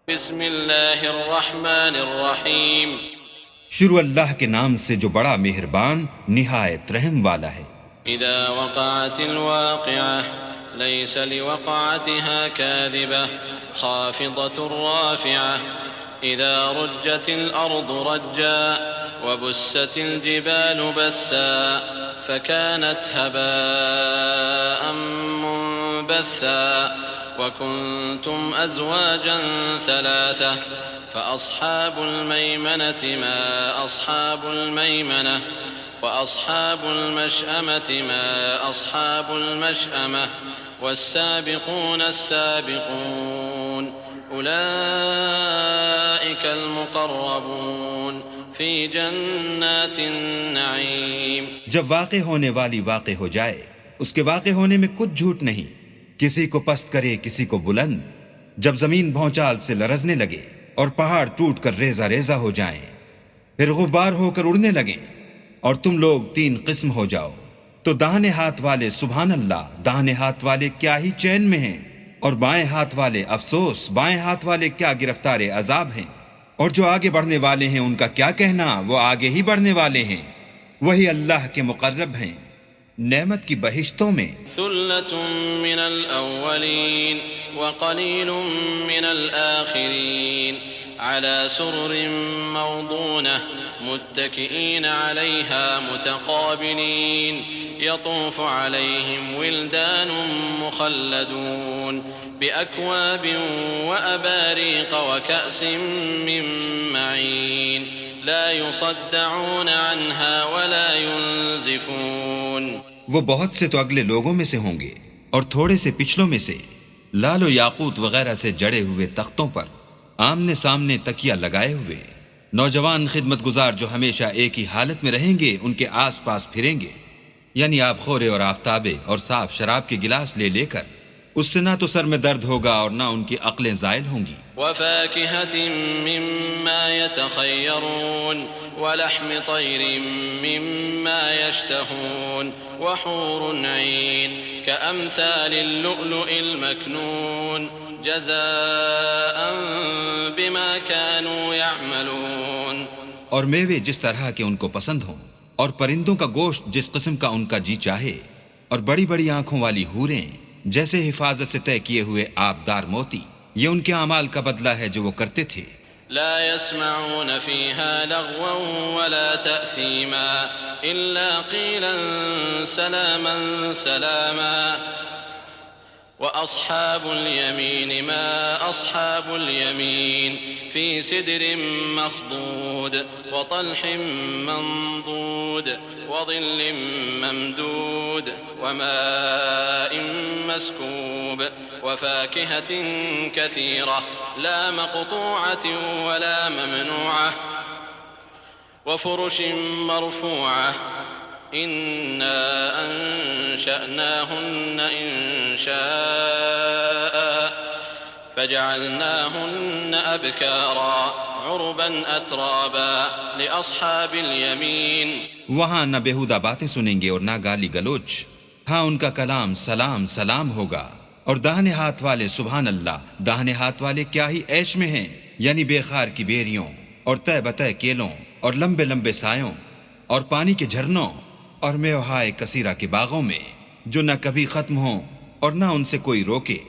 بسم اللہ الرحمن الرحیم شروع اللہ کے نام سے جو بڑا مہربان نہایت رحم والا ہے۔ اذا وقعت الواقعة ليس لوقعتها كاذبة خافضة رافعة اذا رجت الارض رجا وبست الجبال بسا فكانت هباء منبثا وكنتم أزواجا ثلاثة فأصحاب الميمنة ما أصحاب الميمنة وأصحاب المشأمة ما أصحاب المشأمة والسابقون السابقون أولئك المقربون في جنات النعيم۔ جب واقع ہونے والی واقع ہو جائے، اس کے واقع ہونے میں کچھ جھوٹ نہیں، کسی کو پست کرے کسی کو بلند۔ جب زمین بھونچال سے لرزنے لگے اور پہاڑ ٹوٹ کر ریزہ ریزہ ہو جائیں، پھر غبار ہو کر اڑنے لگیں، اور تم لوگ تین قسم ہو جاؤ، تو داہنے ہاتھ والے سبحان اللہ، داہنے ہاتھ والے کیا ہی چین میں ہیں، اور بائیں ہاتھ والے افسوس، بائیں ہاتھ والے کیا گرفتار عذاب ہیں، اور جو آگے بڑھنے والے ہیں ان کا کیا کہنا، وہ آگے ہی بڑھنے والے ہیں، وہی اللہ کے مقرب ہیں نعمت کی بہشتوں میں۔ ثلة من الأولين وقليل من الآخرين على سرر موضونة متكئين عليها متقابلين يطوف عليهم ولدان مخلدون بأكواب وأباريق وكأس من معين لا يصدعون عنها ولا ينزفون۔ وہ بہت سے تو اگلے لوگوں میں سے ہوں گے اور تھوڑے سے پچھلوں میں سے، لال و یاقوت وغیرہ سے جڑے ہوئے تختوں پر آمنے سامنے تکیہ لگائے ہوئے، نوجوان خدمت گزار جو ہمیشہ ایک ہی حالت میں رہیں گے ان کے آس پاس پھریں گے، یعنی آب خورے اور آفتابے اور صاف شراب کے گلاس لے لے کر، اس سے نہ تو سر میں درد ہوگا اور نہ ان کی عقلیں زائل ہوں گی۔ وفاكهة مما يتخيرون ولحم طير مما يشتهون وحور عين كأمثال اللؤلؤ المكنون جزاء بما كانوا يعملون۔ اور میوے جس طرح کے ان کو پسند ہوں، اور پرندوں کا گوشت جس قسم کا ان کا جی چاہے، اور بڑی بڑی آنکھوں والی حوریں جیسے حفاظت سے طے کیے ہوئے آبدار موتی، یہ ان کے اعمال کا بدلہ ہے جو وہ کرتے تھے۔ لا يسمعون فيها لغوا ولا تأثيما إلا قيلا سلاما سلاما وأصحاب اليمين ما أصحاب اليمين في سدر مخضود وطلح منضود وظل ممدود وماء مسكوب وفاكهة كثيرة لا مقطوعة ولا ممنوعة وفرش مرفوعة إنا أنشأناهن إنشاء فجعلناهن أبكارا عربا أترابا لأصحاب اليمين۔ وہاں نہ بےہودہ باتیں سنیں گے اور نہ گالی گلوچ، ہاں ان کا کلام سلام سلام ہوگا۔ اور داہنے ہاتھ والے سبحان اللہ، داہنے ہاتھ والے کیا ہی عیش میں ہیں، یعنی بے خار کی بیریوں اور تہ بتہ کیلوں اور لمبے لمبے سایوں اور پانی کے جھرنوں اور میوہائے کثیرہ کے باغوں میں جو نہ کبھی ختم ہوں اور نہ ان سے کوئی روکے،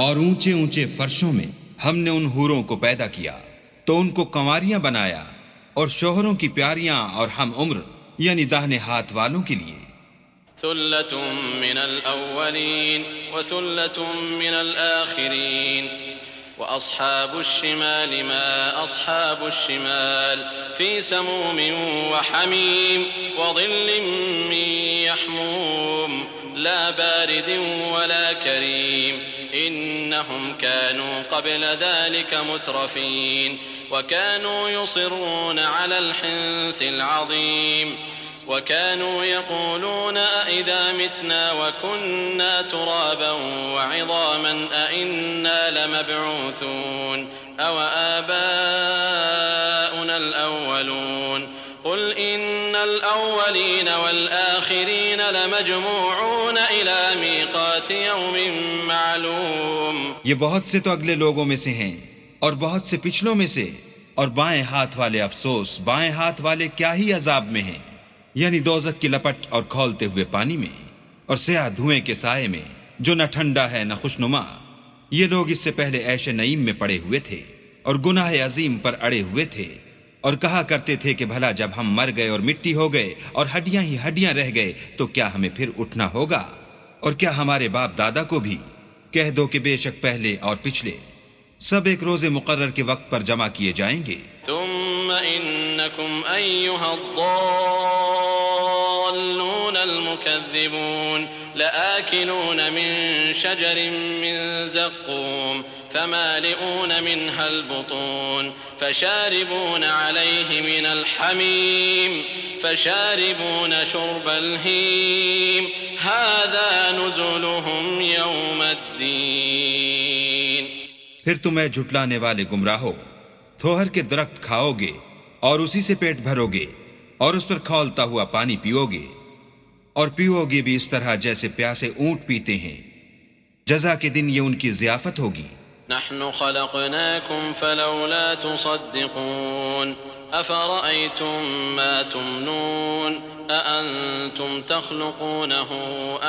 اور اونچے اونچے فرشوں میں ہم نے ان حوروں کو پیدا کیا تو ان کو کنواریاں بنایا، اور شوہروں کی پیاریاں اور ہم عمر یعنی داہنے ہاتھ والوں کے لیے۔ ثلة من الأولين وثلة من الآخرين وأصحاب الشمال ما أصحاب الشمال في سموم وحميم وظل من يحموم لا بارد ولا كريم إنهم كانوا قبل ذلك مترفين وكانوا يصرون على الحنث العظيم وكانوا يقولون أئذا متنا وكنا ترابا وعظاما أئنا لمبعوثون أو آباؤنا الأولون قل إن الأولين والآخرين لمجموعون إلى ميقات يوم معلوم۔ یہ بہت سے تو اگلے لوگوں میں سے ہیں اور بہت سے پچھلوں میں سے، اور بائیں ہاتھ والے افسوس، بائیں ہاتھ والے کیا ہی عذاب میں ہیں، یعنی دوزخ کی لپٹ اور کھولتے ہوئے پانی میں، اور سیاہ دھوئیں کے سائے میں جو نہ ٹھنڈا ہے نہ خوشنما۔ یہ لوگ اس سے پہلے عیش نعیم میں پڑے ہوئے تھے اور گناہ عظیم پر اڑے ہوئے تھے، اور کہا کرتے تھے کہ بھلا جب ہم مر گئے اور مٹی ہو گئے اور ہڈیاں ہی ہڈیاں رہ گئے تو کیا ہمیں پھر اٹھنا ہوگا؟ اور کیا ہمارے باپ دادا کو بھی؟ کہہ دو کہ بے شک پہلے اور پچھلے سب ایک روز مقرر کے وقت پر جمع کیے جائیں گے۔ ثم إنكم أيها الضالون المكذبون لآكلون من شجر من زقوم فمالئون منها البطون فشاربون عليه من الحميم فشاربون شرب الهيم هذا نزلهم يوم الدين۔ پھر تمہیں جھٹلانے والے گمراہو، تھوہر کے درخت کھاؤ گے اور اسی سے پیٹ بھرو گے اور اس پر کھولتا ہوا پانی پیو گے، اور پیو گے بھی اس طرح جیسے پیاسے اونٹ پیتے ہیں۔ جزا کے دن یہ ان کی ضیافت ہوگی۔ نحن خلقناكم فلولا تصدقون أفرأيتم ما تمنون أأنتم تخلقونه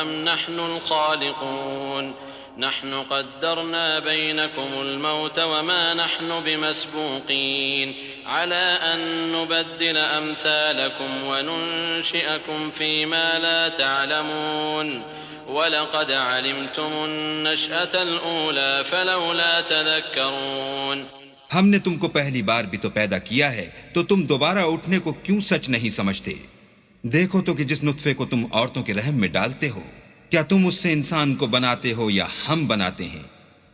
أم نحن الخالقون نحن قدرنا بينكم الموت وما نحن بمسبوقين على أن نبدل أمثالكم وننشئكم فيما لا تعلمون وَلَقَدْ عَلِمْتُمُ النَّشْأَةَ الْأُولَى فَلَوْلَا تَذَكَّرُونَ۔ ہم نے تم کو پہلی بار بھی تو پیدا کیا ہے، تو تم دوبارہ اٹھنے کو کیوں سچ نہیں سمجھتے؟ دیکھو تو کہ جس نطفے کو تم عورتوں کے رحم میں ڈالتے ہو، کیا تم اس سے انسان کو بناتے ہو یا ہم بناتے ہیں؟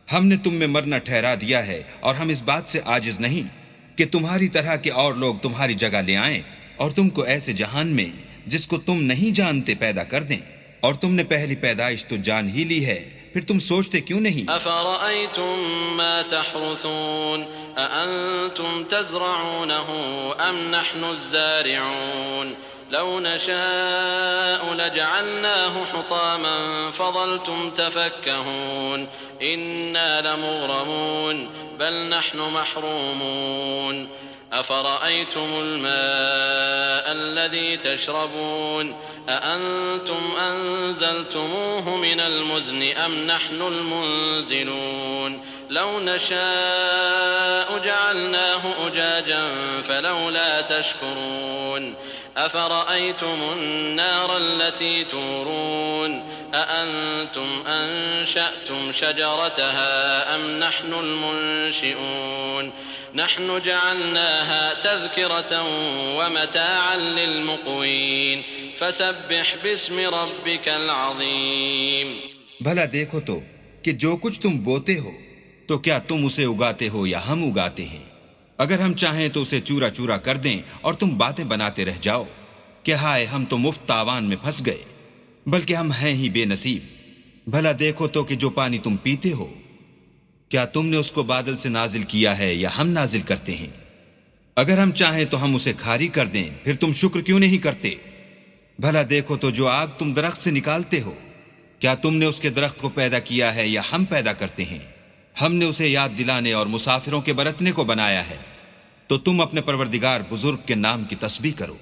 ہم نے تم میں مرنا ٹھہرا دیا ہے، اور ہم اس بات سے عاجز نہیں کہ تمہاری طرح کے اور لوگ تمہاری جگہ لے آئیں اور تم کو ایسے جہان میں جس کو تم نہیں جانتے پیدا کر دیں، اور تم نے پہلی پیدائش تو جان ہی لی ہے، پھر تم سوچتے کیوں نہیں؟ أَفَرَأَيْتُم مَّا تَحْرُثُونَ أَأَنتُمْ تَزْرَعُونَهُ أَمْ نَحْنُ الزَّارِعُونَ لَوْ نَشَاءُ لَجَعَلْنَاهُ حُطَامًا فَظَلْتُمْ تَفَكَّهُونَ إِنَّا لَمُغْرَمُونَ بَلْ نَحْنُ مَحْرُومُونَ أَفَرَأَيْتُمُ الْمَاءَ الَّذِي تَشْرَبُونَ أَأَنتُمْ أَنزَلْتُمُوهُ مِنَ الْمُزْنِ أَمْ نَحْنُ الْمُنزِلُونَ لَوْ نَشَاءُ جَعَلْنَاهُ أُجَاجًا فَلَوْلَا تَشْكُرُونَ أَفَرَأَيْتُمُ النَّارَ الَّتِي تُورُونَ أَأَنتُمْ أَنشَأْتُمْ شَجَرَتَهَا أَمْ نَحْنُ الْمُنشِئُونَ نحن جعلناها تذكرة ومتاعا للمقوين فسبح باسم ربك العظيم۔ بھلا دیکھو تو کہ جو کچھ تم بوتے ہو تو کیا تم اسے اگاتے ہو یا ہم اگاتے ہیں؟ اگر ہم چاہیں تو اسے چورا چورا کر دیں اور تم باتیں بناتے رہ جاؤ کہ ہائے ہم تو مفت تاوان میں پھنس گئے، بلکہ ہم ہیں ہی بے نصیب۔ بھلا دیکھو تو کہ جو پانی تم پیتے ہو کیا تم نے اس کو بادل سے نازل کیا ہے یا ہم نازل کرتے ہیں؟ اگر ہم چاہیں تو ہم اسے کھاری کر دیں، پھر تم شکر کیوں نہیں کرتے؟ بھلا دیکھو تو جو آگ تم درخت سے نکالتے ہو کیا تم نے اس کے درخت کو پیدا کیا ہے یا ہم پیدا کرتے ہیں؟ ہم نے اسے یاد دلانے اور مسافروں کے برتنے کو بنایا ہے، تو تم اپنے پروردگار بزرگ کے نام کی تسبیح کرو۔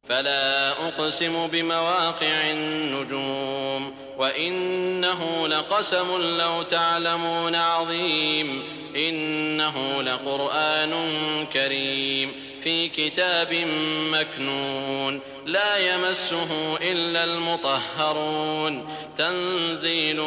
فلا أقسم بمواقع النجوم وإنه لقسم لو تعلمون عظيم إنه لقرآن كريم في كتاب مكنون لا يمسه إلا المطهرون تنزيل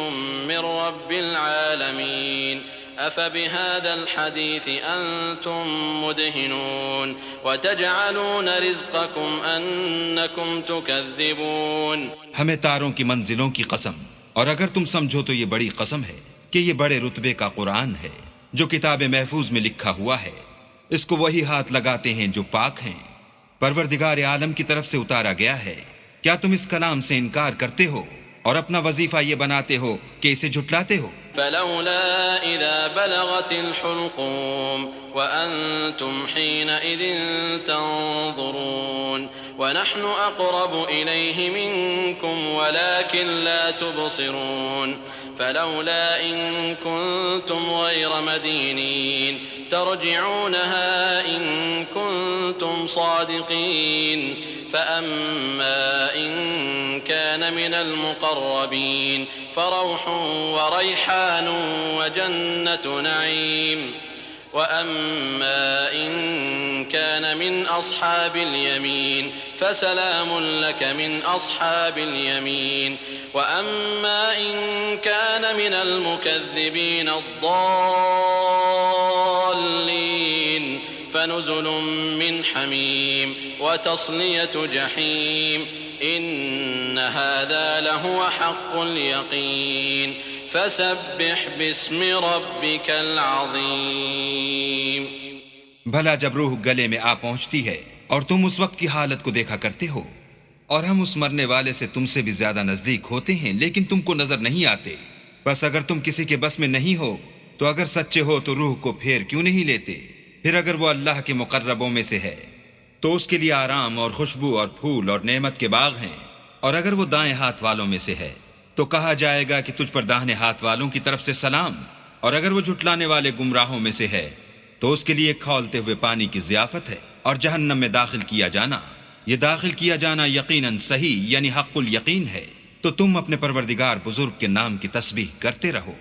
من رب العالمين أفبهذا الحديث أنتم مدهنون وتجعلون رزقكم أنكم تكذبون۔ ہمیں تاروں کی منزلوں کی قسم، اور اگر تم سمجھو تو یہ بڑی قسم ہے کہ یہ بڑے رتبے کا قرآن ہے جو کتاب محفوظ میں لکھا ہوا ہے، اس کو وہی ہاتھ لگاتے ہیں جو پاک ہیں، پروردگار عالم کی طرف سے اتارا گیا ہے۔ کیا تم اس کلام سے انکار کرتے ہو اور اپنا وظیفہ یہ بناتے ہو کہ اسے جھٹلاتے ہو؟ فلولا إذا بلغت الحلقوم وأنتم حينئذ تنظرون ونحن أقرب إليه منكم ولكن لا تبصرون فلولا إن كنتم غير مدينين ترجعونها إن كنتم صادقين فأما إن كان من المقربين فروح وريحان وجنة نعيم وأما إن كان من أصحاب اليمين فسلام لك من أصحاب اليمين وأما إن كان من المكذبين الضالين فنزل من حميم وتصلية جحيم إن هذا لهو حق اليقين فسبح باسم ربك العظیم۔ بھلا جب روح گلے میں آ پہنچتی ہے اور تم اس وقت کی حالت کو دیکھا کرتے ہو اور ہم اس مرنے والے سے تم سے بھی زیادہ نزدیک ہوتے ہیں لیکن تم کو نظر نہیں آتے، بس اگر تم کسی کے بس میں نہیں ہو تو اگر سچے ہو تو روح کو پھیر کیوں نہیں لیتے؟ پھر اگر وہ اللہ کے مقربوں میں سے ہے تو اس کے لیے آرام اور خوشبو اور پھول اور نعمت کے باغ ہیں، اور اگر وہ دائیں ہاتھ والوں میں سے ہے تو کہا جائے گا کہ تجھ پر داہنے ہاتھ والوں کی طرف سے سلام، اور اگر وہ جھٹلانے والے گمراہوں میں سے ہے تو اس کے لیے کھولتے ہوئے پانی کی ضیافت ہے اور جہنم میں داخل کیا جانا، یہ داخل کیا جانا یقیناً صحیح یعنی حق الیقین ہے۔ تو تم اپنے پروردگار بزرگ کے نام کی تسبیح کرتے رہو۔